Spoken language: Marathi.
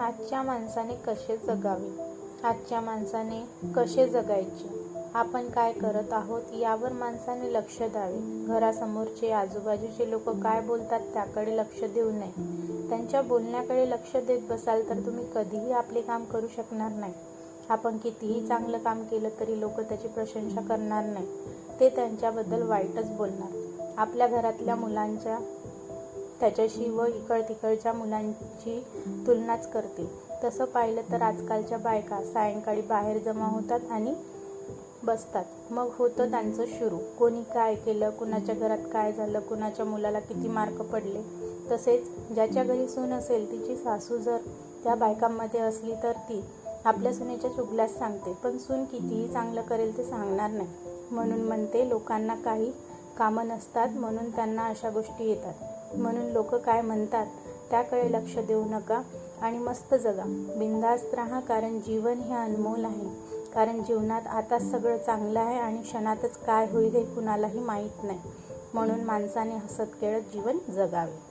आजच्या माणसाने कसे जगावे, आजच्या माणसाने कसे जगायचे, आपण काय करत आहोत यावर माणसाने लक्ष द्यावे. घरासमोरचे आजूबाजूचे लोक काय बोलतात त्याकडे लक्ष देऊ नये. त्यांच्या बोलण्याकडे लक्ष देत बसाल तर तुम्ही कधीही आपले काम करू शकणार नाही. आपण कितीही चांगलं काम केलं तरी लोक त्याची प्रशंसा करणार नाही, ते त्यांच्याबद्दल वाईटच बोलणार. आपल्या घरातल्या मुलांच्या त्याच्याशी व इकडतिकडच्या मुलांची तुलनाच करतील. तसं पाहिलं तर आजकालच्या बायका सायंकाळी बाहेर जमा होतात आणि बसतात. मग होतं त्यांचं सुरू. कोणी काय केलं, कुणाच्या घरात काय झालं, कुणाच्या मुलाला किती मार्क पडले. तसेच ज्याच्या घरी सून असेल तिची सासू जर त्या बायकांमध्ये असली तर ती आपल्या सुनेच्या चुगल्यास सांगते, पण सून कितीही चांगलं करेल ते सांगणार नाही. म्हणून म्हणते लोकांना काही कामं नसतात म्हणून त्यांना अशा गोष्टी येतात. म्हणून लोक काय म्हणतात त्याकडे लक्ष देऊ नका आणि मस्त जगा, बिनधास्त राहा. कारण जीवन हे अनमोल आहे. कारण जीवनात आता सगळं चांगलं आहे आणि क्षणातच काय होईल हे कुणालाही माहीत नाही. म्हणून माणसाने हसत खेळत जीवन जगावे.